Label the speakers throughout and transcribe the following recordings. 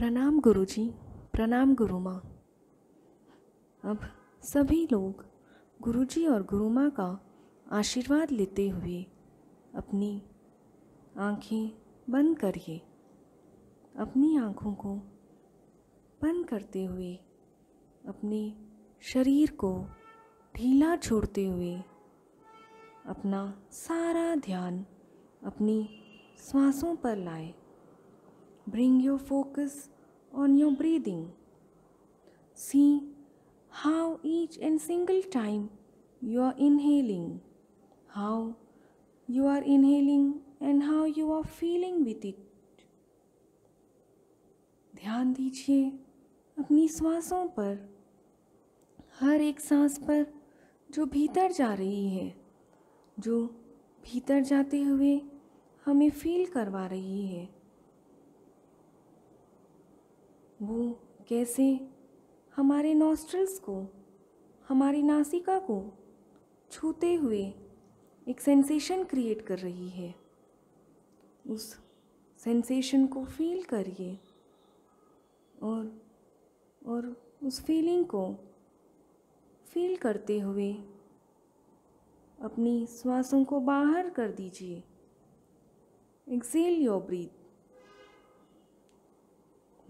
Speaker 1: प्रणाम गुरुजी, प्रणाम गुरु माँ। अब सभी लोग गुरुजी और गुरु माँ का आशीर्वाद लेते हुए अपनी आँखें बंद करिए। अपनी आँखों को बंद करते हुए अपने शरीर को ढीला छोड़ते हुए अपना सारा ध्यान अपनी सांसों पर लाए। Bring your focus on your breathing. See how each and single time you are inhaling, how you are inhaling and how you are feeling with it. ध्यान दीजिए अपनी सांसों पर, हर एक सांस पर जो भीतर जा रही है, जो भीतर जाते हुए हमें फील करवा रही है। वो कैसे हमारे नॉस्ट्रल्स को, हमारी नासिका को छूते हुए एक सेंसेशन क्रिएट कर रही है। उस सेंसेशन को फील करिए और उस फीलिंग को फील करते हुए अपनी श्वासों को बाहर कर दीजिए। Exhale your breath.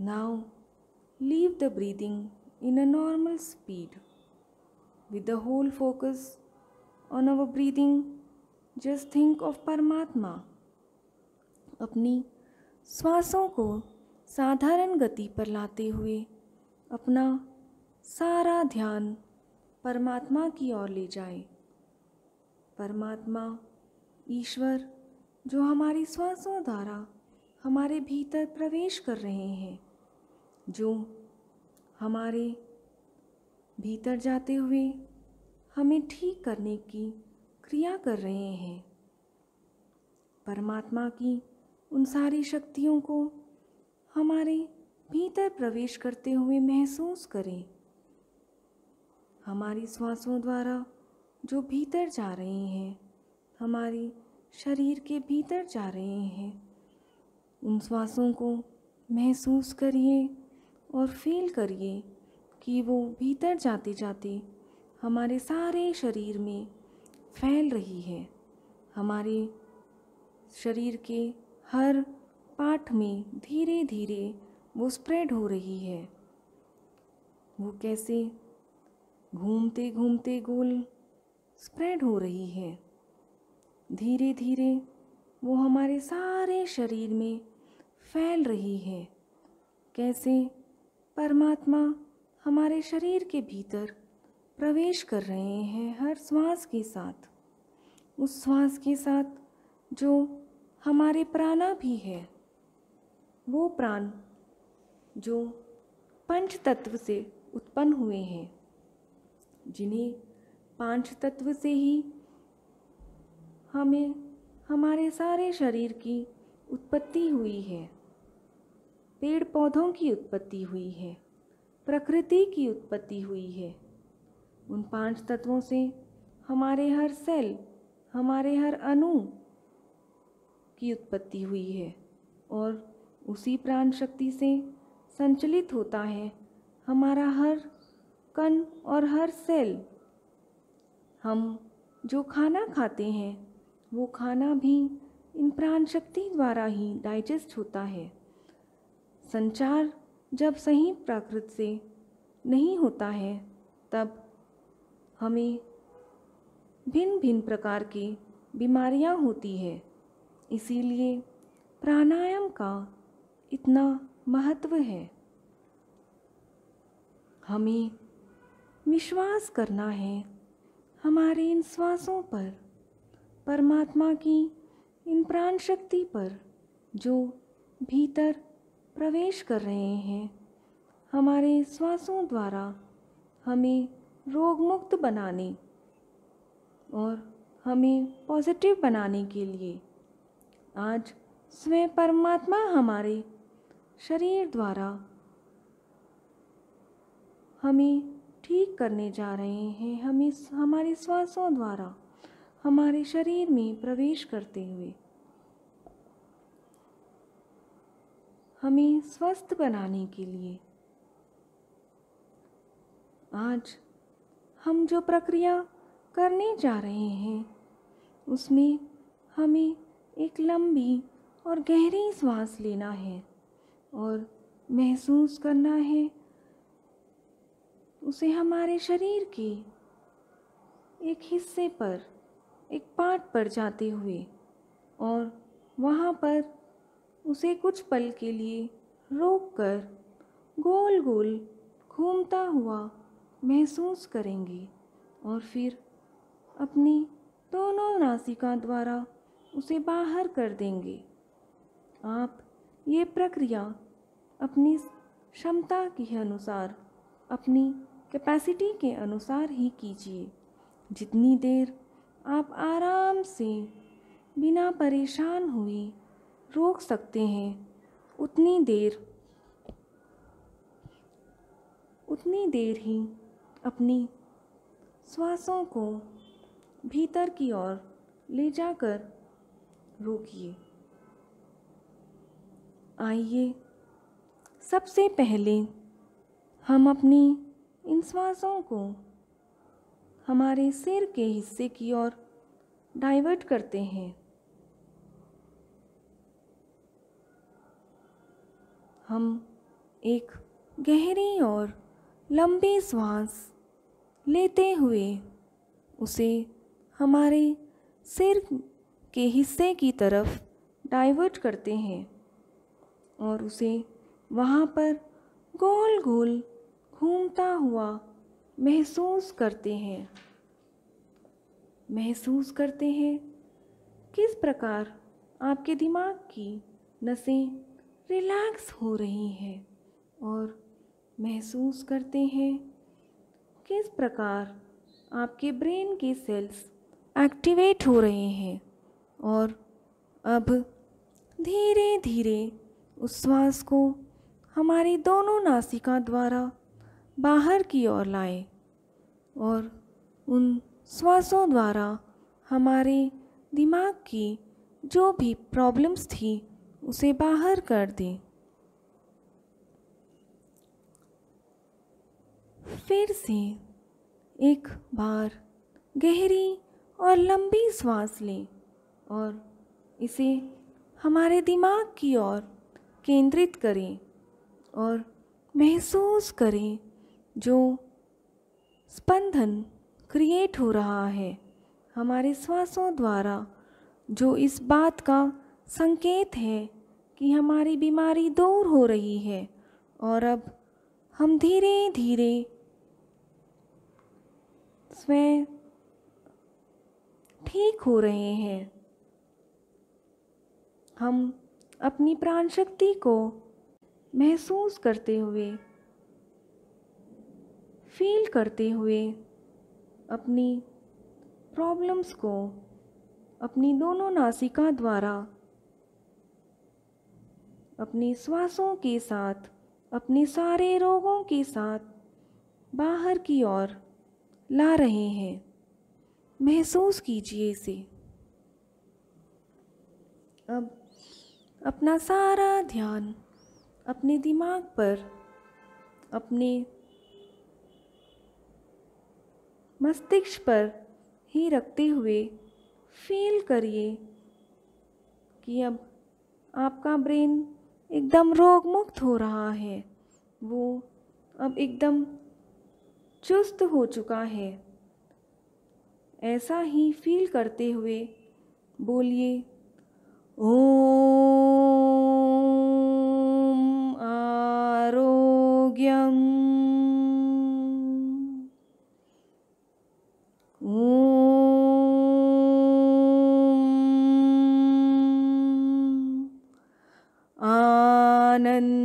Speaker 1: Now leave the breathing in a normal speed with the whole focus on our breathing. Just think of परमात्मा। अपनी श्वासों को साधारण गति पर लाते हुए अपना सारा ध्यान परमात्मा की ओर ले जाए। परमात्मा, ईश्वर जो हमारी श्वासों द्वारा हमारे भीतर प्रवेश कर रहे हैं, जो हमारे भीतर जाते हुए हमें ठीक करने की क्रिया कर रहे हैं। परमात्मा की उन सारी शक्तियों को हमारे भीतर प्रवेश करते हुए महसूस करें। हमारी श्वासों द्वारा जो भीतर जा रहे हैं, हमारी शरीर के भीतर जा रहे हैं, उन श्वासों को महसूस करिए और फील करिए कि वो भीतर जाते जाते हमारे सारे शरीर में फैल रही है। हमारे शरीर के हर पार्ट में धीरे धीरे वो स्प्रेड हो रही है। वो कैसे घूमते घूमते गोल स्प्रेड हो रही है। धीरे धीरे वो हमारे सारे शरीर में फैल रही है। कैसे परमात्मा हमारे शरीर के भीतर प्रवेश कर रहे हैं हर श्वास के साथ। उस श्वास के साथ जो हमारे प्राणा भी है, वो प्राण जो पंच तत्व से उत्पन्न हुए हैं, जिन्हें पांच तत्व से ही हमें हमारे सारे शरीर की उत्पत्ति हुई है। पेड़ पौधों की उत्पत्ति हुई है, प्रकृति की उत्पत्ति हुई है। उन पांच तत्वों से हमारे हर सेल, हमारे हर अणु की उत्पत्ति हुई है और उसी प्राण शक्ति से संचलित होता है हमारा हर कण और हर सेल। हम जो खाना खाते हैं, वो खाना भी इन प्राण शक्ति द्वारा ही डाइजेस्ट होता है। संचार जब सही प्राकृत से नहीं होता है, तब हमें भिन्न भिन्न प्रकार की बीमारियां होती है। इसीलिए प्राणायाम का इतना महत्व है। हमें विश्वास करना है हमारे इन श्वासों पर, परमात्मा की इन प्राण शक्ति पर जो भीतर प्रवेश कर रहे हैं। हमारे श्वासों द्वारा हमें रोग मुक्त बनाने और हमें पॉजिटिव बनाने के लिए आज स्वयं परमात्मा हमारे शरीर द्वारा हमें ठीक करने जा रहे हैं। हमें हमारे श्वासों द्वारा हमारे शरीर में प्रवेश करते हुए हमें स्वस्थ बनाने के लिए। आज हम जो प्रक्रिया करने जा रहे हैं उसमें हमें एक लंबी और गहरी सांस लेना है और महसूस करना है उसे हमारे शरीर के एक हिस्से पर, एक पार्ट पर जाते हुए, और वहाँ पर उसे कुछ पल के लिए रोककर गोल गोल घूमता हुआ महसूस करेंगे और फिर अपनी दोनों नासिका द्वारा उसे बाहर कर देंगे। आप ये प्रक्रिया अपनी क्षमता के अनुसार, अपनी कैपेसिटी के अनुसार ही कीजिए। जितनी देर आप आराम से बिना परेशान हुए रोक सकते हैं उतनी देर ही अपनी श्वासों को भीतर की ओर ले जाकर रोकिए। आइए सबसे पहले हम अपनी इन श्वासों को हमारे सिर के हिस्से की ओर डाइवर्ट करते हैं। हम एक गहरी और लंबी सांस लेते हुए उसे हमारे सिर के हिस्से की तरफ डाइवर्ट करते हैं और उसे वहाँ पर गोल गोल घूमता हुआ महसूस करते हैं। महसूस करते हैं किस प्रकार आपके दिमाग की नसें रिलैक्स हो रही हैं और महसूस करते हैं किस प्रकार आपके ब्रेन के सेल्स एक्टिवेट हो रहे हैं। और अब धीरे धीरे उस श्वास को हमारी दोनों नासिका द्वारा बाहर की ओर लाएं और उन श्वासों द्वारा हमारे दिमाग की जो भी प्रॉब्लम्स थी उसे बाहर कर दें। फिर से एक बार गहरी और लंबी सांस लें और इसे हमारे दिमाग की ओर केंद्रित करें और महसूस करें जो स्पंदन क्रिएट हो रहा है हमारे श्वासों द्वारा, जो इस बात का संकेत है कि हमारी बीमारी दूर हो रही है और अब हम धीरे धीरे स्वयं ठीक हो रहे हैं। हम अपनी प्राण शक्ति को महसूस करते हुए, फील करते हुए अपनी प्रॉब्लम्स को अपनी दोनों नासिका द्वारा अपने श्वासों के साथ, अपने सारे रोगों के साथ बाहर की ओर ला रहे हैं। महसूस कीजिए इसे। अब अपना सारा ध्यान अपने दिमाग पर, अपने मस्तिष्क पर ही रखते हुए फील करिए कि अब आपका ब्रेन एकदम रोग मुक्त हो रहा है। वो अब एकदम चुस्त हो चुका है। ऐसा ही फील करते हुए बोलिए, ओम आरोग्यम, ओम आनंदम।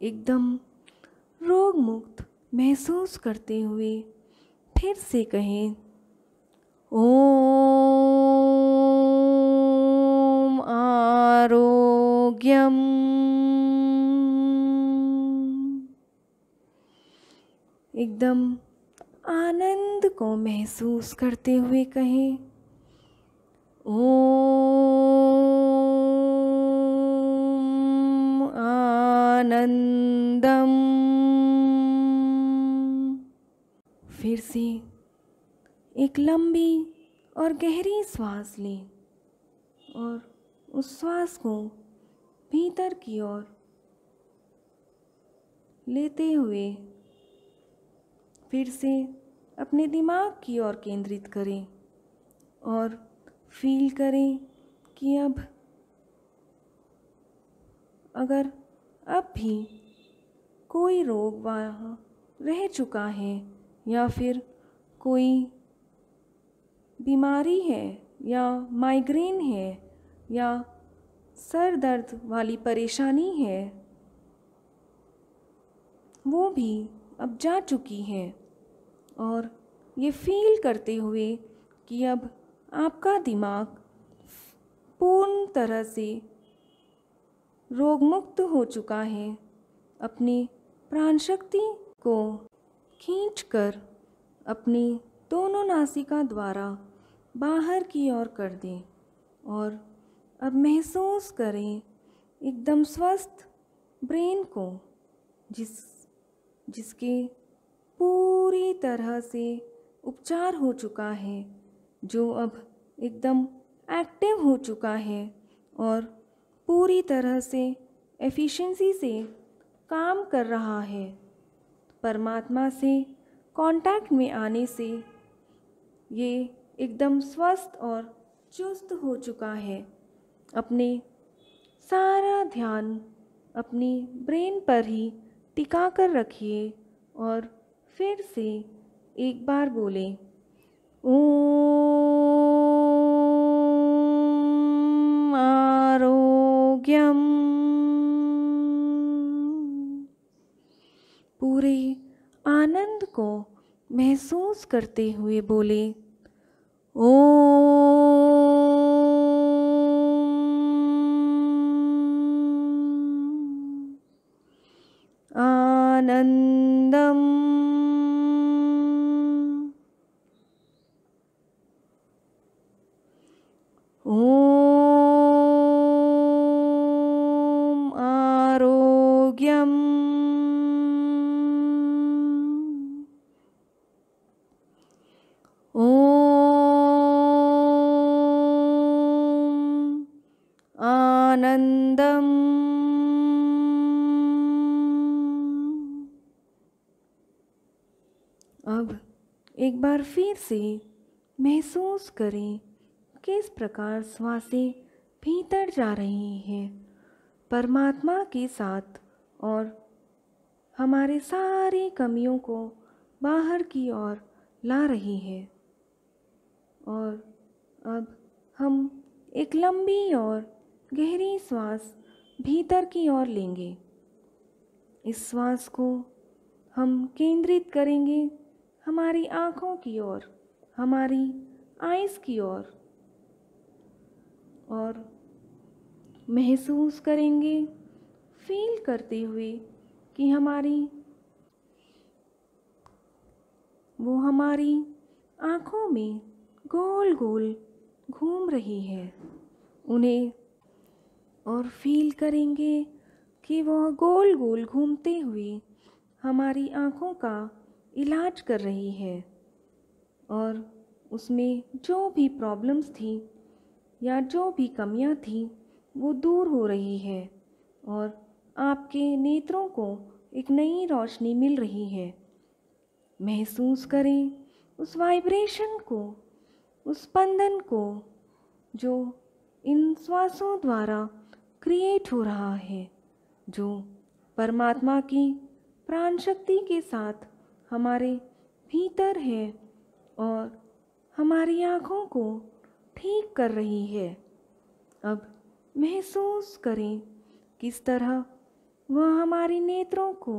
Speaker 1: एकदम रोग मुक्त महसूस करते हुए फिर से कहें, ओम आरोग्यम। एकदम आनंद को महसूस करते हुए कहें, ओम आनंदम। फिर से एक लंबी और गहरी सांस लें और उस श्वास को भीतर की ओर लेते हुए फिर से अपने दिमाग की ओर केंद्रित करें और फील करें कि अगर अब भी कोई रोग वहाँ रह चुका है या फिर कोई बीमारी है या माइग्रेन है या सर दर्द वाली परेशानी है, वो भी अब जा चुकी है। और ये फील करते हुए कि अब आपका दिमाग पूर्ण तरह से रोगमुक्त हो चुका है, अपनी प्राण शक्ति को खींचकर अपनी दोनों नासिका द्वारा बाहर की ओर कर दें और अब महसूस करें एकदम स्वस्थ ब्रेन को, जिसके पूरी तरह से उपचार हो चुका है, जो अब एकदम एक्टिव हो चुका है और पूरी तरह से एफिशिएंसी से काम कर रहा है। परमात्मा से कांटेक्ट में आने से ये एकदम स्वस्थ और चुस्त हो चुका है। अपने सारा ध्यान अपनी ब्रेन पर ही टिका कर रखिए और फिर से एक बार बोलें, ओम आरोग्यम। पूरे आनंद को महसूस करते हुए बोले, ओम आनंदम। ओम आरोग्यम। ओम आनंदम। अब एक बार फिर से महसूस करें किस प्रकार श्वासें भीतर जा रही हैं परमात्मा के साथ और हमारे सारी कमियों को बाहर की ओर ला रही है। और अब हम एक लंबी और गहरी श्वास भीतर की ओर लेंगे। इस श्वास को हम केंद्रित करेंगे हमारी आँखों की ओर, हमारी आइज़ की ओर, और महसूस करेंगे, फील करते हुए कि वो हमारी आँखों में गोल गोल घूम रही है उन्हें, और फील करेंगे कि वह गोल गोल घूमते हुए हमारी आँखों का इलाज कर रही है और उसमें जो भी प्रॉब्लम्स थी या जो भी कमियां थी वो दूर हो रही है और आपके नेत्रों को एक नई रोशनी मिल रही है। महसूस करें उस वाइब्रेशन को, उस स्पंदन को जो इन श्वासों द्वारा क्रिएट हो रहा है, जो परमात्मा की प्राण शक्ति के साथ हमारे भीतर है और हमारी आँखों को ठीक कर रही है। अब महसूस करें किस तरह वह हमारी नेत्रों को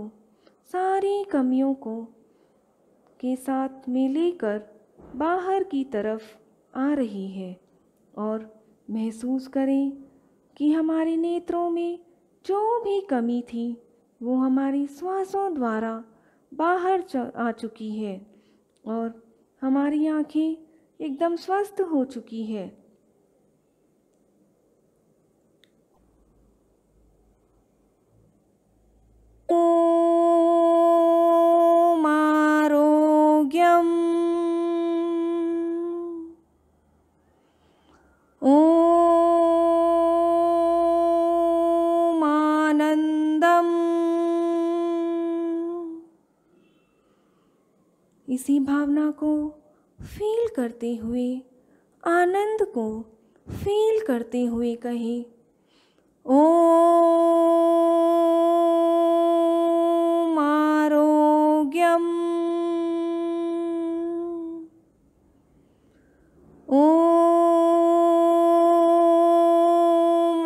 Speaker 1: सारी कमियों को के साथ में लेकर बाहर की तरफ आ रही है, और महसूस करें कि हमारे नेत्रों में जो भी कमी थी वो हमारी श्वासों द्वारा बाहर आ चुकी है और हमारी आँखें एकदम स्वस्थ हो चुकी है। ओम आरोग्यम। ओम आनंदम। इसी भावना को फील करते हुए, आनंद को फील करते हुए कहें, ओम आरोग्यम। ओम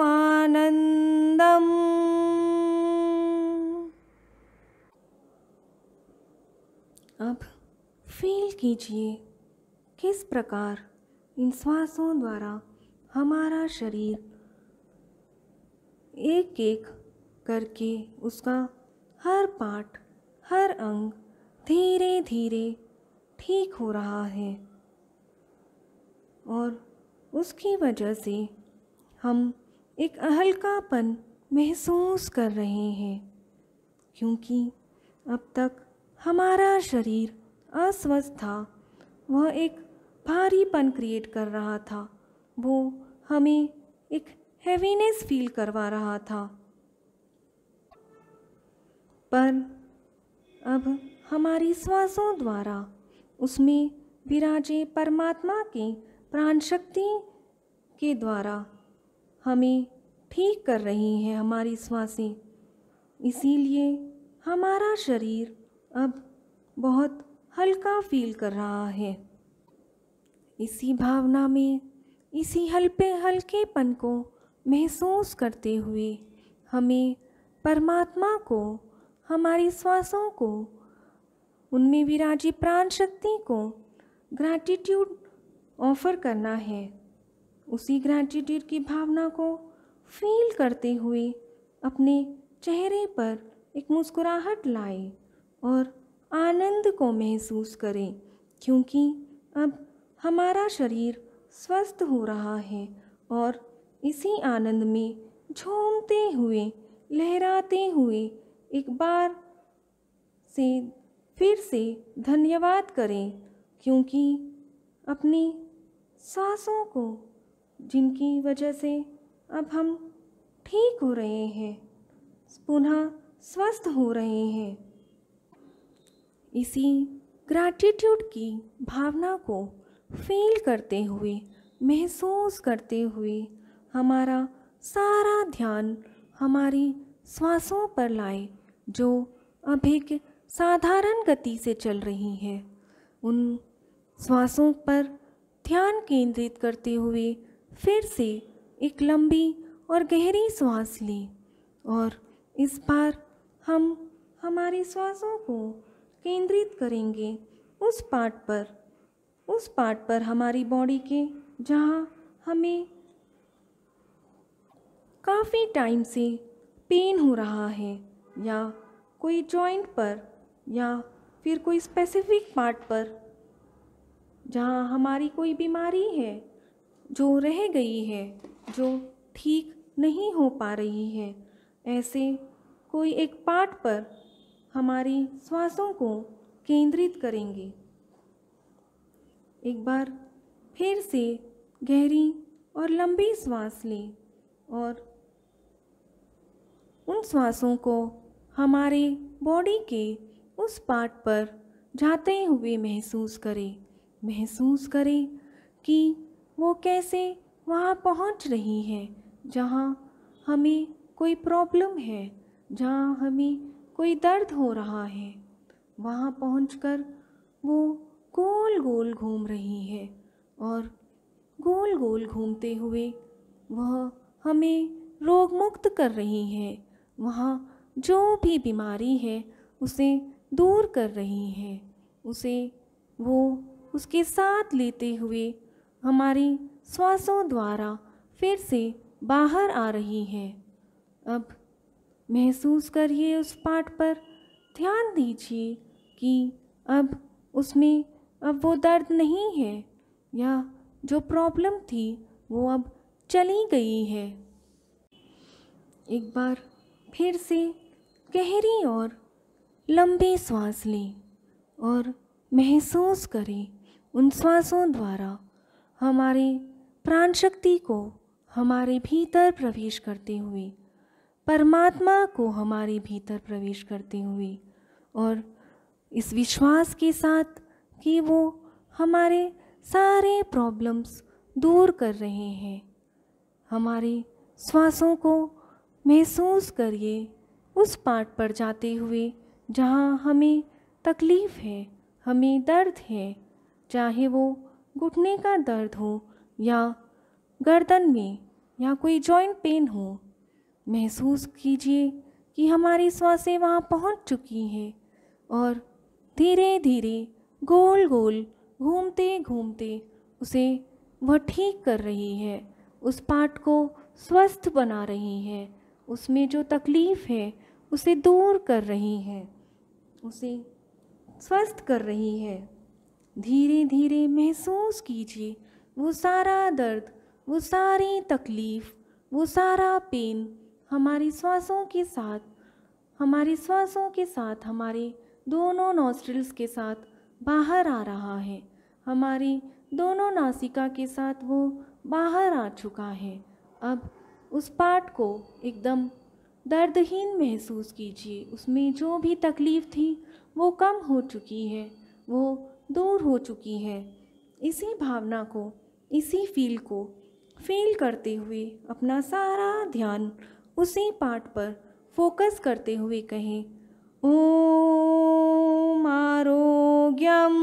Speaker 1: आनंदम। अब फील कीजिए किस प्रकार इन श्वासों द्वारा हमारा शरीर एक एक करके उसका हर पार्ट, हर अंग धीरे धीरे ठीक हो रहा है। और उसकी वजह से हम एक हल्कापन महसूस कर रहे हैं, क्योंकि अब तक हमारा शरीर अस्वस्थ था। वह एक भारीपन क्रिएट कर रहा था, वो हमें एक हैवीनेस फील करवा रहा था। पर अब हमारी श्वासों द्वारा उसमें विराजे परमात्मा की प्राण शक्ति के द्वारा हमें ठीक कर रही है हमारी श्वासें। इसीलिए हमारा शरीर अब बहुत हल्का फील कर रहा है। इसी भावना में, इसी हल्केपन को महसूस करते हुए हमें परमात्मा को, हमारी श्वासों को, उनमें विराजी प्राण शक्ति को ग्रैटिट्यूड ऑफर करना है। उसी ग्रैटिट्यूड की भावना को फील करते हुए अपने चेहरे पर एक मुस्कुराहट लाएं और आनंद को महसूस करें, क्योंकि अब हमारा शरीर स्वस्थ हो रहा है। और इसी आनंद में झूमते हुए, लहराते हुए एक बार से फिर से धन्यवाद करें, क्योंकि अपनी सांसों को, जिनकी वजह से अब हम ठीक हो रहे हैं, पुनः स्वस्थ हो रहे हैं। इसी ग्रैटिट्यूड की भावना को फील करते हुए, महसूस करते हुए हमारा सारा ध्यान हमारी श्वासों पर लाए, जो अब एक साधारण गति से चल रही है। उन श्वासों पर ध्यान केंद्रित करते हुए फिर से एक लंबी और गहरी सांस लें। और इस बार हम हमारी श्वासों को केंद्रित करेंगे उस पार्ट पर हमारी बॉडी के जहाँ हमें काफ़ी टाइम से पेन हो रहा है, या कोई जॉइंट पर, या फिर कोई स्पेसिफिक पार्ट पर जहाँ हमारी कोई बीमारी है जो रह गई है, जो ठीक नहीं हो पा रही है। ऐसे कोई एक पार्ट पर हमारी श्वासों को केंद्रित करेंगे। एक बार फिर से गहरी और लंबी सांस लें और उन श्वासों को हमारे बॉडी के उस पार्ट पर जाते हुए महसूस करें कि वो कैसे वहाँ पहुँच रही है जहाँ हमें कोई प्रॉब्लम है, जहाँ हमें कोई दर्द हो रहा है। वहाँ पहुंचकर वो गोल गोल घूम रही है, और गोल गोल घूमते हुए वह हमें रोग मुक्त कर रही है। वहाँ जो भी बीमारी है उसे दूर कर रही है, उसे वो उसके साथ लेते हुए हमारी श्वासों द्वारा फिर से बाहर आ रही है। अब महसूस करिए उस पार्ट पर, ध्यान दीजिए कि अब उसमें अब वो दर्द नहीं है, या जो प्रॉब्लम थी वो अब चली गई है। एक बार फिर से गहरी और लंबी सांस लें और महसूस करें उन श्वासों द्वारा हमारे प्राण शक्ति को हमारे भीतर प्रवेश करते हुए, परमात्मा को हमारे भीतर प्रवेश करते हुए, और इस विश्वास के साथ कि वो हमारे सारे प्रॉब्लम्स दूर कर रहे हैं। हमारे श्वासों को महसूस करिए उस पार्ट पर जाते हुए जहाँ हमें तकलीफ़ है, हमें दर्द है, चाहे वो घुटने का दर्द हो या गर्दन में या कोई जॉइंट पेन हो। महसूस कीजिए कि हमारी श्वासें वहाँ पहुँच चुकी हैं और धीरे धीरे गोल गोल घूमते घूमते उसे वह ठीक कर रही है, उस पार्ट को स्वस्थ बना रही है, उसमें जो तकलीफ़ है उसे दूर कर रही है, उसे स्वस्थ कर रही है। धीरे धीरे महसूस कीजिए वो सारा दर्द, वो सारी तकलीफ़, वो सारा पेन हमारी श्वासों के साथ, हमारे दोनों नॉस्ट्रिल्स के साथ बाहर आ रहा है, हमारी दोनों नासिका के साथ वो बाहर आ चुका है। अब उस पार्ट को एकदम दर्दहीन महसूस कीजिए, उसमें जो भी तकलीफ़ थी वो कम हो चुकी है, वो दूर हो चुकी है। इसी भावना को, इसी फील करते हुए अपना सारा ध्यान उसी पार्ट पर फोकस करते हुए कहें, ओम आरोग्यम,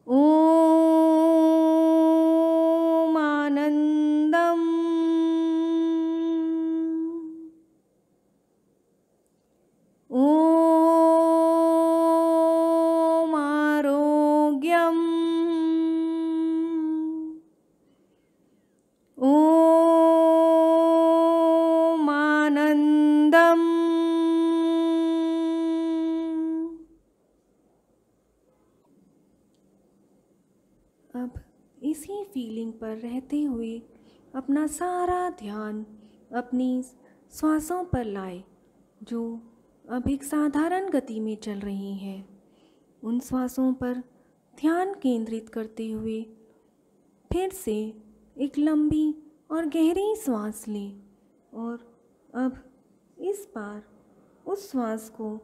Speaker 1: ओम आनंदम, ओम आरोग्यम, ओम आनंदम। अब इसी फीलिंग पर रहते हुए अपना सारा ध्यान अपनी श्वासों पर लाए, जो अब एक साधारण गति में चल रही हैं। उन श्वासों पर ध्यान केंद्रित करते हुए फिर से एक लंबी और गहरी सांस लें और अब इस बार उस श्वास को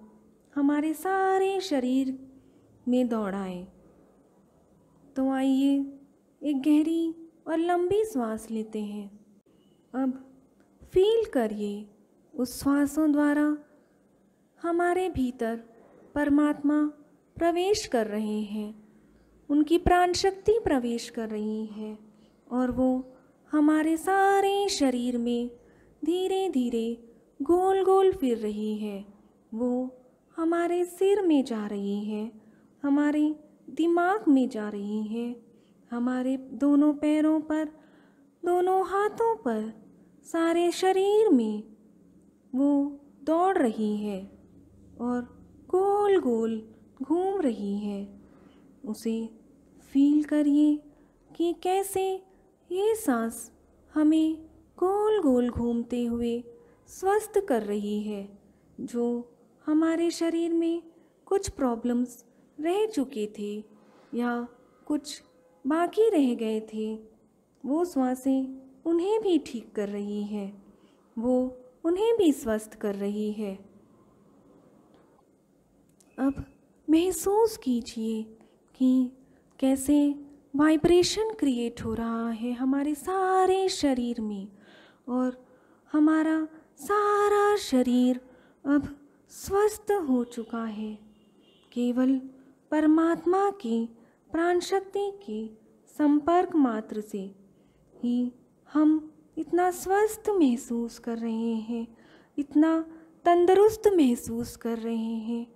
Speaker 1: हमारे सारे शरीर में दौड़ाएं। तो आइए एक गहरी और लंबी सांस लेते हैं। अब फील करिए उस श्वासों द्वारा हमारे भीतर परमात्मा प्रवेश कर रहे हैं, उनकी प्राण शक्ति प्रवेश कर रही है और वो हमारे सारे शरीर में धीरे धीरे गोल गोल फिर रही है। वो हमारे सिर में जा रही है, हमारे दिमाग में जा रही है, हमारे दोनों पैरों पर, दोनों हाथों पर, सारे शरीर में वो दौड़ रही है और गोल गोल घूम रही है। उसे फील करिए कि कैसे ये सांस हमें गोल गोल घूमते हुए स्वस्थ कर रही है। जो हमारे शरीर में कुछ प्रॉब्लम्स रह चुके थे या कुछ बाकी रह गए थे, वो श्वासें उन्हें भी ठीक कर रही है, वो उन्हें भी स्वस्थ कर रही है। अब महसूस कीजिए कि कैसे वाइब्रेशन क्रिएट हो रहा है हमारे सारे शरीर में और हमारा सारा शरीर अब स्वस्थ हो चुका है। केवल परमात्मा की प्राण शक्ति के संपर्क मात्र से ही हम इतना स्वस्थ महसूस कर रहे हैं, इतना तंदुरुस्त महसूस कर रहे हैं,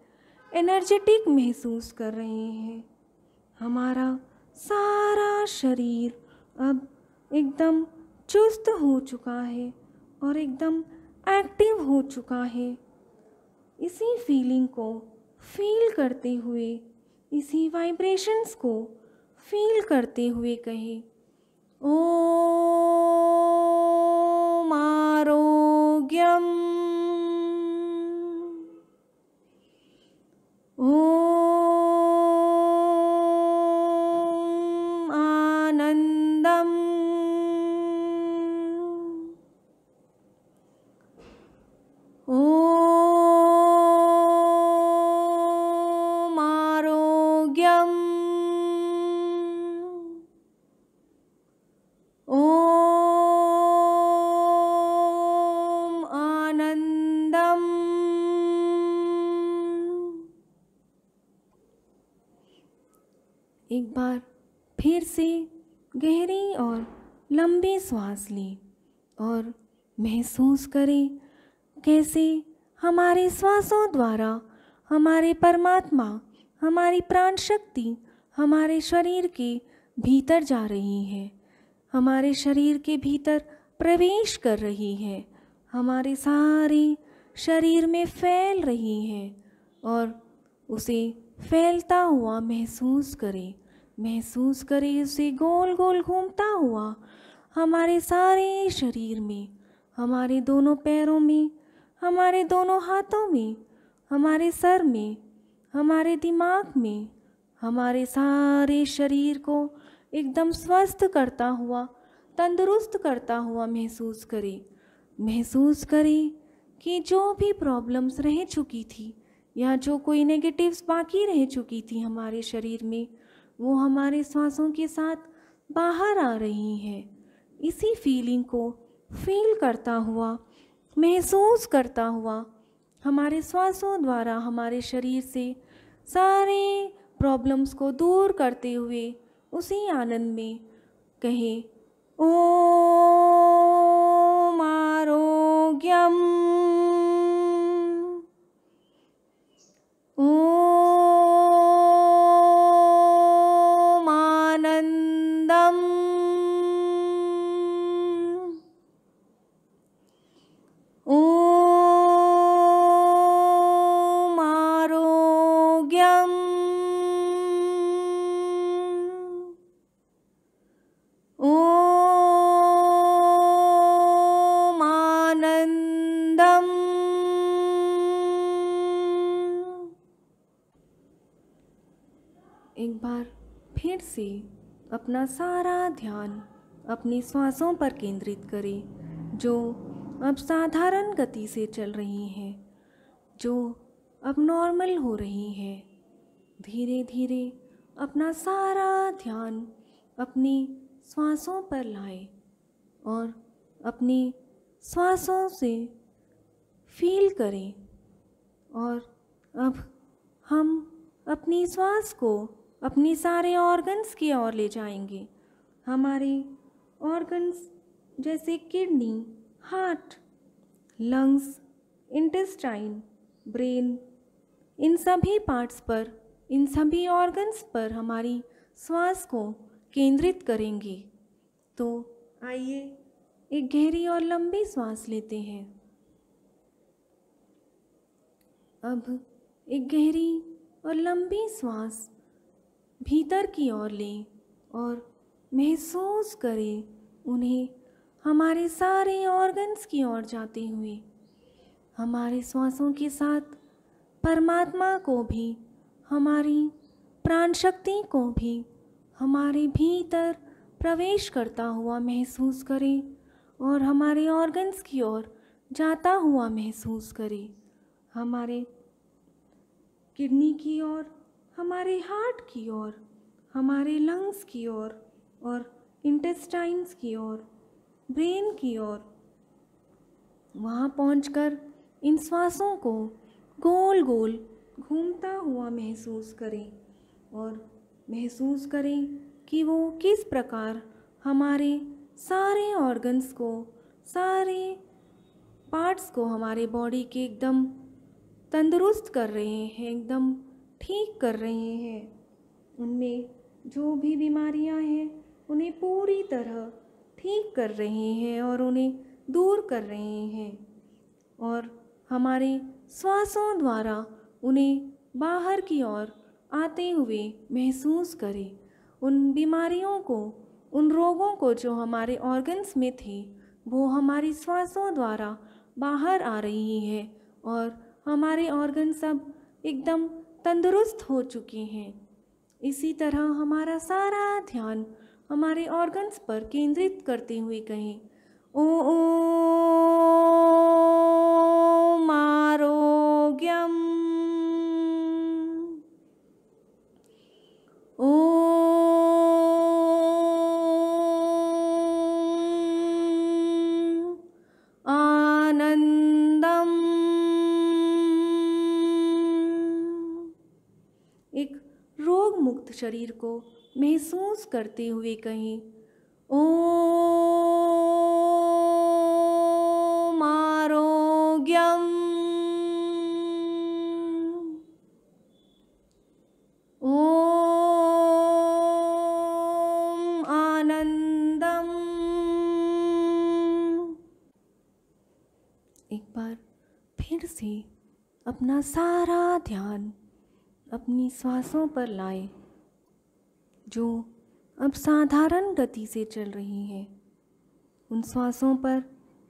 Speaker 1: एनर्जेटिक महसूस कर रहे हैं। हमारा सारा शरीर अब एकदम चुस्त हो चुका है और एकदम एक्टिव हो चुका है। इसी फीलिंग को फील करते हुए, इसी वाइब्रेशंस को फील करते हुए कहे, ओम आरोग्यम, ओम आनंदम, ओम आरोग्यम, ओम आनंदम। एक बार फिर से गहरी और लंबी सांस लें और महसूस करें कैसे हमारे श्वासों द्वारा हमारे परमात्मा, हमारी प्राण शक्ति हमारे शरीर के भीतर जा रही है, हमारे शरीर के भीतर प्रवेश कर रही है, हमारे सारे शरीर में फैल रही है और उसे फैलता हुआ महसूस करें, महसूस करें उसे गोल गोल घूमता हुआ हमारे सारे शरीर में, हमारे दोनों पैरों में, हमारे दोनों हाथों में, हमारे सर में, हमारे दिमाग में, हमारे सारे शरीर को एकदम स्वस्थ करता हुआ, तंदुरुस्त करता हुआ महसूस करें। महसूस करें कि जो भी प्रॉब्लम्स रह चुकी थी या जो कोई नेगेटिव्स बाकी रह चुकी थी हमारे शरीर में, वो हमारे सांसों के साथ बाहर आ रही है। इसी फीलिंग को फील करता हुआ, महसूस करता हुआ, हमारे श्वासों द्वारा हमारे शरीर से सारे प्रॉब्लम्स को दूर करते हुए उसी आनंद में कहे, ओम आरोग्यम, ओम आनंदम, ओम आरोग्यम, ओम आनंदम। एक बार फिर से अपना सारा ध्यान अपनी श्वासों पर केंद्रित करें, जो अब साधारण गति से चल रही हैं, जो अब नॉर्मल हो रही है। धीरे धीरे अपना सारा ध्यान अपनी श्वासों पर लाएं और अपनी श्वासों से फील करें। और अब हम अपनी श्वास को अपने सारे ऑर्गन्स की ओर ले जाएंगे। हमारे ऑर्गन्स जैसे kidney, heart, lungs, intestine, brain, इन सभी पार्ट्स पर, इन सभी ऑर्गन्स पर हमारी श्वास को केंद्रित करेंगे। तो आइए एक गहरी और लंबी सांस लेते हैं। अब एक गहरी और लंबी सांस भीतर की ओर लें और महसूस करें उन्हें हमारे सारे ऑर्गन्स की ओर जाते हुए। हमारे श्वासों के साथ परमात्मा को भी, हमारी प्राण शक्ति को भी हमारे भीतर प्रवेश करता हुआ महसूस करें और हमारे ऑर्गन्स की ओर जाता हुआ महसूस करें। हमारे किडनी की ओर, हमारे हार्ट की ओर, हमारे लंग्स की ओर और इंटेस्टाइन्स की ओर, ब्रेन की ओर। वहाँ पहुंचकर इन श्वासों को गोल गोल घूमता हुआ महसूस करें और महसूस करें कि वो किस प्रकार हमारे सारे ऑर्गन्स को, सारे पार्ट्स को हमारे बॉडी के एकदम तंदुरुस्त कर रहे हैं, एकदम ठीक कर रहे हैं। उनमें जो भी बीमारियां हैं उन्हें पूरी तरह ठीक कर रहे हैं और उन्हें दूर कर रहे हैं। और हमारे श्वासों द्वारा उन्हें बाहर की ओर आते हुए महसूस करें। उन बीमारियों को, उन रोगों को जो हमारे ऑर्गन्स में थे, वो हमारी श्वासों द्वारा बाहर आ रही है और हमारे ऑर्गन सब एकदम तंदुरुस्त हो चुके हैं। इसी तरह हमारा सारा ध्यान हमारे ऑर्गन्स पर केंद्रित करते हुए कहें, ओम आरोग्यम, ओम आनंदम। एक रोग मुक्त शरीर को महसूस करते हुए कहें, ओम आरोग्यम, ओम आनंदम। एक बार फिर से अपना सारा ध्यान अपनी श्वासों पर लाएं, जो अब साधारण गति से चल रही हैं। उन श्वासों पर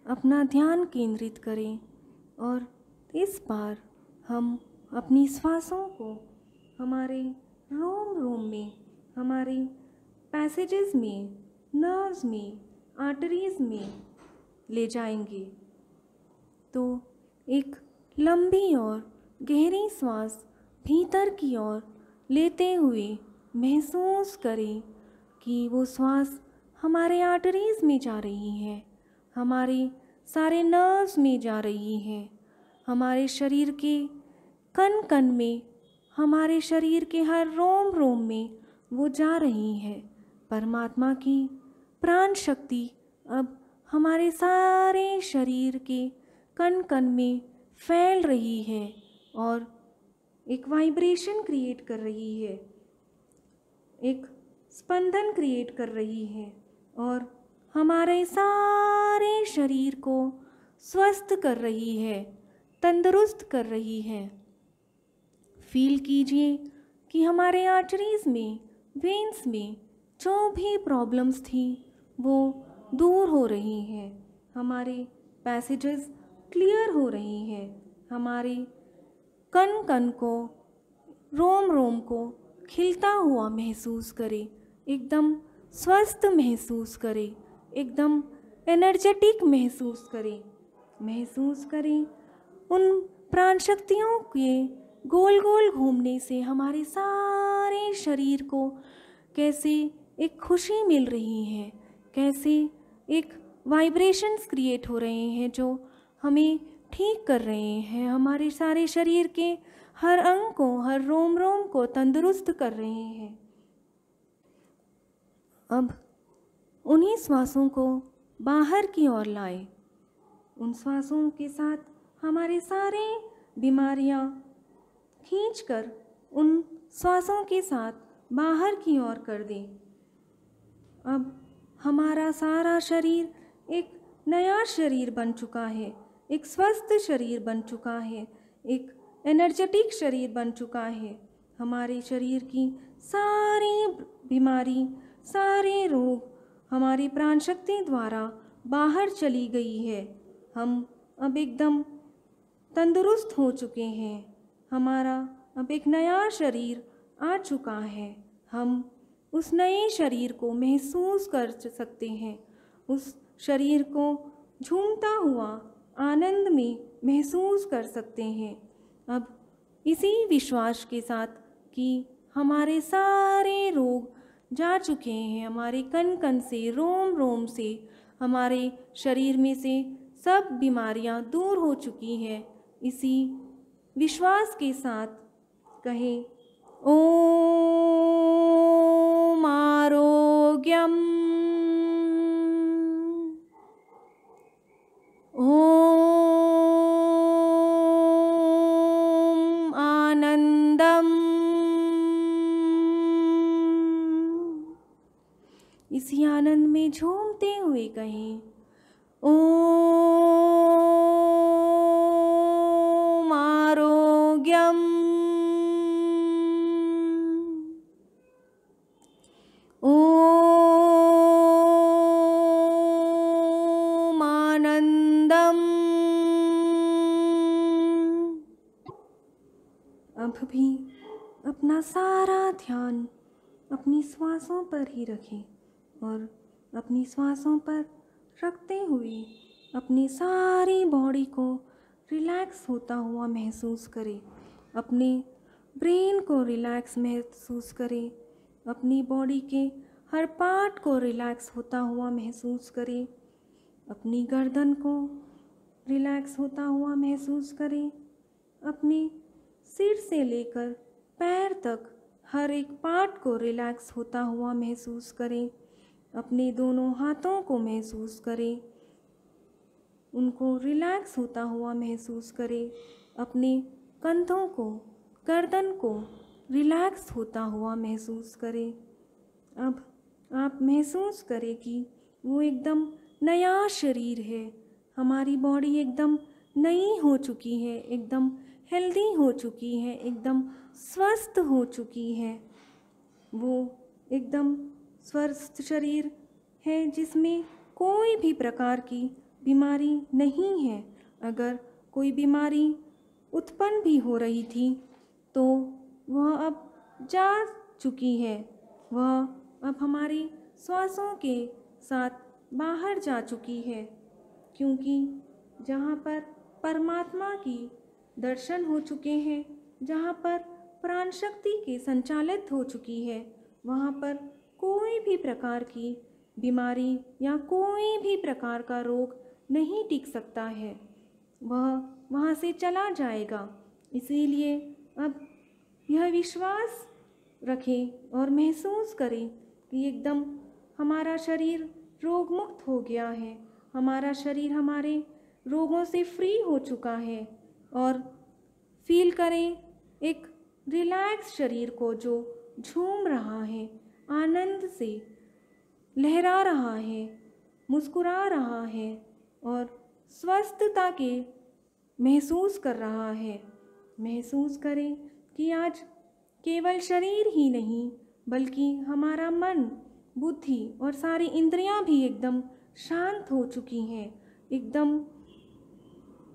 Speaker 1: अपना ध्यान केंद्रित करें और इस बार हम अपनी श्वासों को हमारे रोम रोम में, हमारे पैसेजेस में, नर्व्स में, आर्टरीज में ले जाएंगे। तो एक लंबी और गहरी श्वास भीतर की ओर लेते हुए महसूस करें कि वो श्वास हमारे आर्टरीज में जा रही है, हमारे सारे नर्व्स में जा रही है, हमारे शरीर के कण कण में, हमारे शरीर के हर रोम रोम में वो जा रही है। परमात्मा की प्राण शक्ति अब हमारे सारे शरीर के कण कण में फैल रही है और एक वाइब्रेशन क्रिएट कर रही है, एक स्पंदन क्रिएट कर रही है और हमारे सारे शरीर को स्वस्थ कर रही है, तंदुरुस्त कर रही है। फील कीजिए कि हमारे आर्टरीज में, वेन्स में जो भी प्रॉब्लम्स थी वो दूर हो रही हैं, हमारे पैसेजेस क्लियर हो रही हैं, हमारे कण कण को, रोम रोम को खिलता हुआ महसूस करें, एकदम स्वस्थ महसूस करें, एकदम एनर्जेटिक महसूस करें। महसूस करें उन प्राण शक्तियों के गोल गोल घूमने से हमारे सारे शरीर को कैसे एक खुशी मिल रही है, कैसे एक वाइब्रेशंस क्रिएट हो रहे हैं जो हमें ठीक कर रहे हैं, हमारे सारे शरीर के हर अंग को, हर रोम रोम को तंदुरुस्त कर रहे हैं। अब उन्हीं श्वासों को बाहर की ओर लाएं। उन श्वासों के साथ हमारे सारे बीमारियां खींचकर उन श्वासों के साथ बाहर की ओर कर दें। अब हमारा सारा शरीर एक नया शरीर बन चुका है, एक स्वस्थ शरीर बन चुका है, एक एनर्जेटिक शरीर बन चुका है। हमारे शरीर की सारी बीमारी, सारे रोग हमारी प्राण शक्ति द्वारा बाहर चली गई है। हम अब एकदम तंदुरुस्त हो चुके हैं, हमारा अब एक नया शरीर आ चुका है। हम उस नए शरीर को महसूस कर सकते हैं, उस शरीर को झूमता हुआ आनंद में महसूस कर सकते हैं। अब इसी विश्वास के साथ कि हमारे सारे रोग जा चुके हैं, हमारे कण कण से, रोम रोम से, हमारे शरीर में से सब बीमारियां दूर हो चुकी हैं, इसी विश्वास के साथ कहें, ओम आरोग्यम, ओम आनंदम। इसी आनंद में झूमते हुए कहें, ओम अब भी अपना सारा ध्यान अपनी श्वासों पर ही रखें और अपनी श्वासों पर रखते हुए अपनी सारी बॉडी को रिलैक्स होता हुआ महसूस करें। अपने ब्रेन को रिलैक्स महसूस करें। अपनी बॉडी के हर पार्ट को रिलैक्स होता हुआ महसूस करें। अपनी गर्दन को रिलैक्स होता हुआ महसूस करें। अपने सिर से लेकर पैर तक हर एक पार्ट को रिलैक्स होता हुआ महसूस करें। अपने दोनों हाथों को महसूस करें, उनको रिलैक्स होता हुआ महसूस करें। अपने कंधों को, गर्दन को रिलैक्स होता हुआ महसूस करें। अब आप महसूस करें कि वो एकदम नया शरीर है। हमारी बॉडी एकदम नई हो चुकी है, एकदम हेल्दी हो चुकी है, एकदम स्वस्थ हो चुकी है। वो एकदम स्वस्थ शरीर है जिसमें कोई भी प्रकार की बीमारी नहीं है। अगर कोई बीमारी उत्पन्न भी हो रही थी तो वह अब जा चुकी है। वह अब हमारी श्वासों के साथ बाहर जा चुकी है, क्योंकि जहाँ पर परमात्मा की दर्शन हो चुके हैं, जहाँ पर प्राण शक्ति के संचालित हो चुकी है, वहाँ पर कोई भी प्रकार की बीमारी या कोई भी प्रकार का रोग नहीं टिक सकता है। वह वहाँ से चला जाएगा। इसीलिए अब यह विश्वास रखें और महसूस करें कि एकदम हमारा शरीर रोग मुक्त हो गया है। हमारा शरीर हमारे रोगों से फ्री हो चुका है। और फील करें एक रिलैक्स शरीर को जो झूम रहा है, आनंद से लहरा रहा है, मुस्कुरा रहा है और स्वस्थता के महसूस कर रहा है। महसूस करें कि आज केवल शरीर ही नहीं बल्कि हमारा मन, बुद्धि और सारी इंद्रियां भी एकदम शांत हो चुकी हैं, एकदम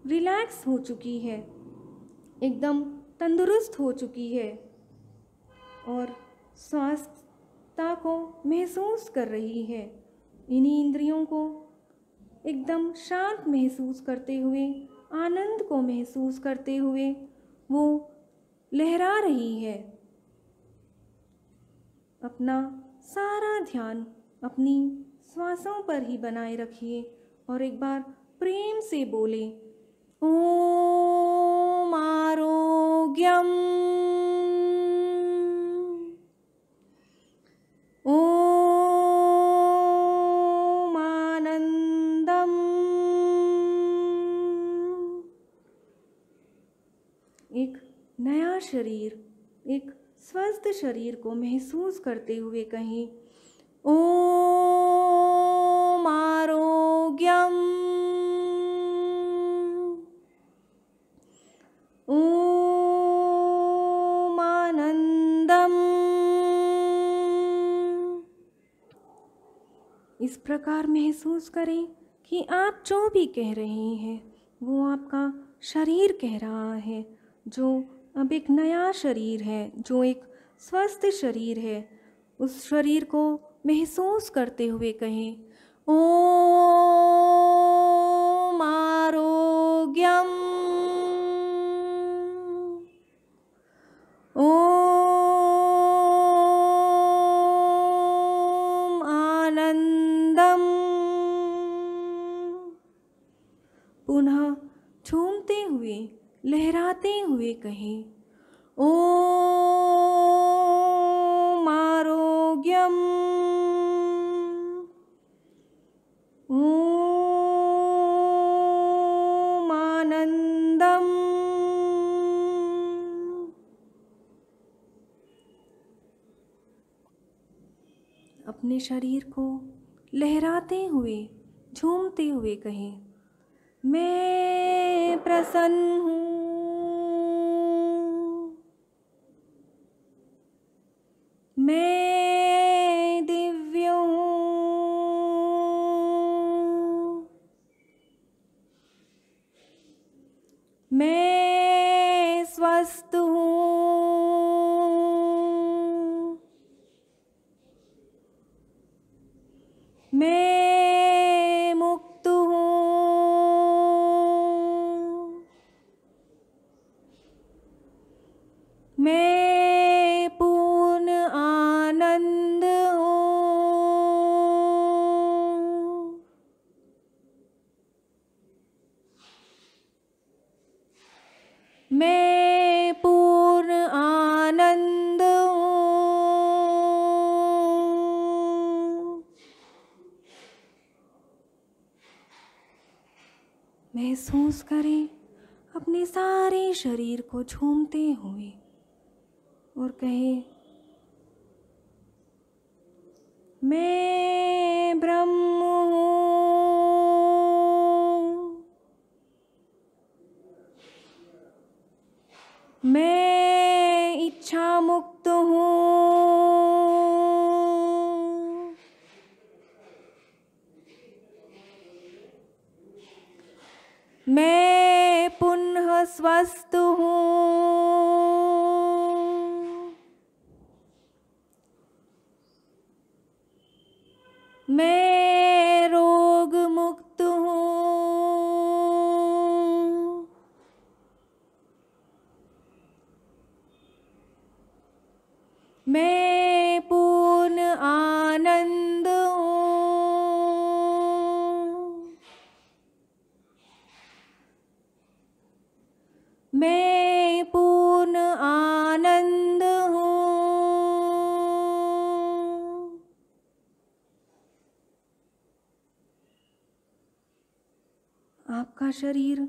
Speaker 1: रिलैक्स हो चुकी है, एकदम तंदुरुस्त हो चुकी है और स्वास्थ्यता को महसूस कर रही है। इन्हीं इंद्रियों को एकदम शांत महसूस करते हुए, आनंद को महसूस करते हुए वो लहरा रही है। अपना सारा ध्यान अपनी श्वासों पर ही बनाए रखिए और एक बार प्रेम से बोले, ओम आरोग्यम, ओम आनंदम। एक नया शरीर, एक स्वस्थ शरीर को महसूस करते हुए कहें, ओम आरोग्यम, ओम आनंदम। इस प्रकार महसूस करें कि आप जो भी कह रहे हैं वो आपका शरीर कह रहा है, जो अब एक नया शरीर है, जो एक स्वस्थ शरीर है। उस शरीर को महसूस करते हुए कहें, ओम आरोग्यम, ओम आनंदम। पुनः झूमते हुए, लहराते हुए कहें, ओम आरोग्यम, ओम आनंदम। अपने शरीर को लहराते हुए, झूमते हुए कहें, मैं प्रसन्न हूँ, मैं दिव्य हूँ, मैं स्वस्थ हूँ, मैं पूर्ण आनंद हूँ। महसूस करें अपने सारे शरीर को झूमते हुए और कहें, मैं ब्रह्म हूँ। मैं इच्छा मुक्त हूँ। मैं पुनः स्वस्थ हूँ। मैं रोग मुक्त हूँ। मैं पूर्ण आनंद हूँ। मैं पूर्ण आनंद हूँ। आपका शरीर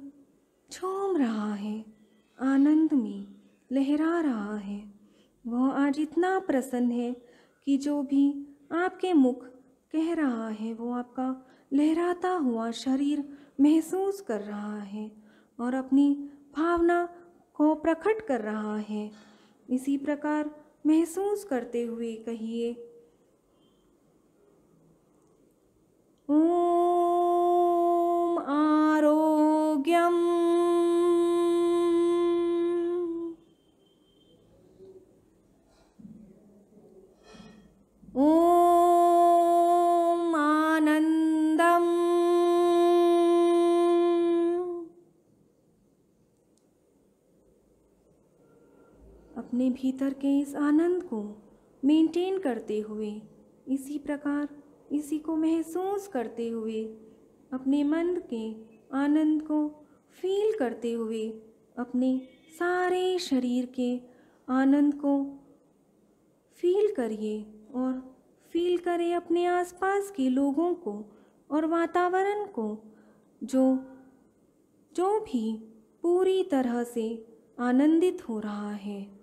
Speaker 1: झूम रहा है, आनंद में लहरा रहा है। वह आज इतना प्रसन्न है कि जो भी आपके मुख कह रहा है वो आपका लहराता हुआ शरीर महसूस कर रहा है और अपनी भावना को प्रकट कर रहा है। इसी प्रकार महसूस करते हुए कहिए, ओम आरोग्यम। ओम आनंदम। अपने भीतर के इस आनंद को मेंटेन करते हुए, इसी प्रकार इसी को महसूस करते हुए, अपने मन के आनंद को फील करते हुए, अपने सारे शरीर के आनंद को फील करिए और फील करें अपने आसपास के लोगों को और वातावरण को जो भी पूरी तरह से आनंदित हो रहा है,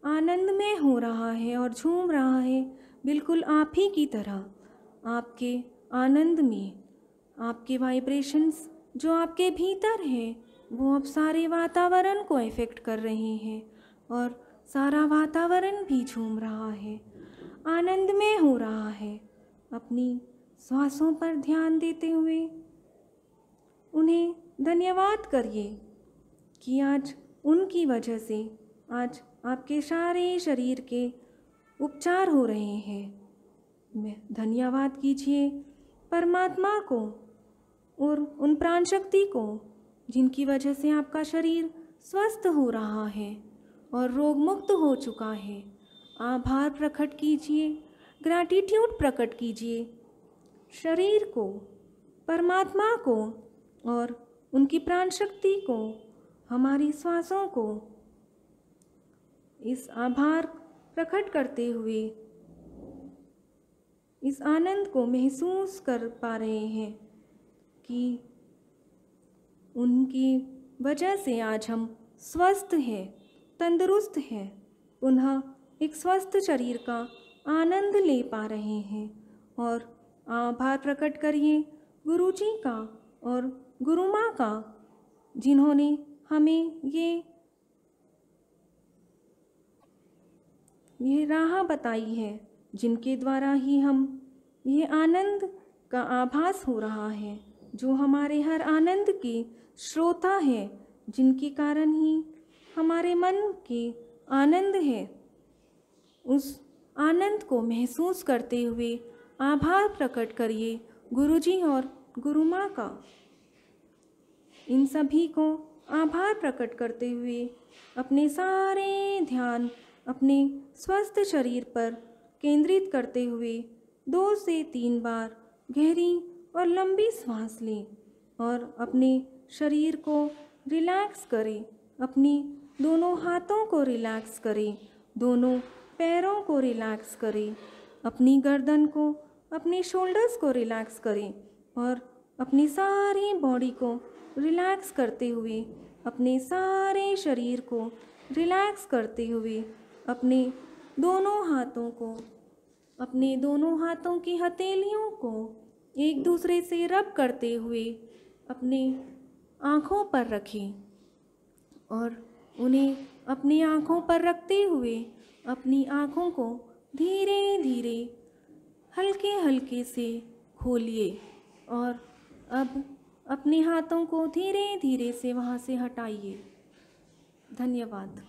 Speaker 1: आनंद में हो रहा है और झूम रहा है, बिल्कुल आप ही की तरह। आपके आनंद में आपके वाइब्रेशंस जो आपके भीतर हैं वो अब सारे वातावरण को इफ़ेक्ट कर रहे हैं और सारा वातावरण भी झूम रहा है, आनंद में हो रहा है। अपनी सांसों पर ध्यान देते हुए उन्हें धन्यवाद करिए कि आज उनकी वजह से आज आपके सारे शरीर के उपचार हो रहे हैं। धन्यवाद कीजिए परमात्मा को और उन प्राण शक्ति को जिनकी वजह से आपका शरीर स्वस्थ हो रहा है और रोग मुक्त हो चुका है। आभार प्रकट कीजिए, ग्रैटिट्यूड प्रकट कीजिए शरीर को, परमात्मा को और उनकी प्राण शक्ति को, हमारी श्वासों को। इस आभार प्रकट करते हुए इस आनंद को महसूस कर पा रहे हैं कि उनकी वजह से आज हम स्वस्थ हैं, तंदुरुस्त हैं, पुनः एक स्वस्थ शरीर का आनंद ले पा रहे हैं। और आभार प्रकट करिए गुरु जी का और गुरु माँ का, जिन्होंने हमें ये राह बताई है, जिनके द्वारा ही हम ये आनंद का आभास हो रहा है, जो हमारे हर आनंद के श्रोता है, जिनके कारण ही हमारे मन के आनंद है। उस आनंद को महसूस करते हुए आभार प्रकट करिए गुरुजी और गुरु माँ का। इन सभी को आभार प्रकट करते हुए अपने सारे ध्यान अपने स्वस्थ शरीर पर केंद्रित करते हुए 2 से 3 बार गहरी और लंबी सांस लें और अपने शरीर को रिलैक्स करें अपनी दोनों हाथों को रिलैक्स करें, दोनों पैरों को रिलैक्स करें, अपनी गर्दन को, अपनी शोल्डर्स को रिलैक्स करें और अपनी सारी बॉडी को रिलैक्स करते हुए, अपने सारे शरीर को रिलैक्स करते हुए, अपने दोनों हाथों को, अपने दोनों हाथों की हथेलियों को एक दूसरे से रब करते हुए अपने आँखों पर रखें और उन्हें अपनी आँखों पर रखते हुए अपनी आँखों को धीरे धीरे हल्के हल्के से खोलिए और अब अपने हाथों को धीरे धीरे से वहाँ से हटाइए। धन्यवाद।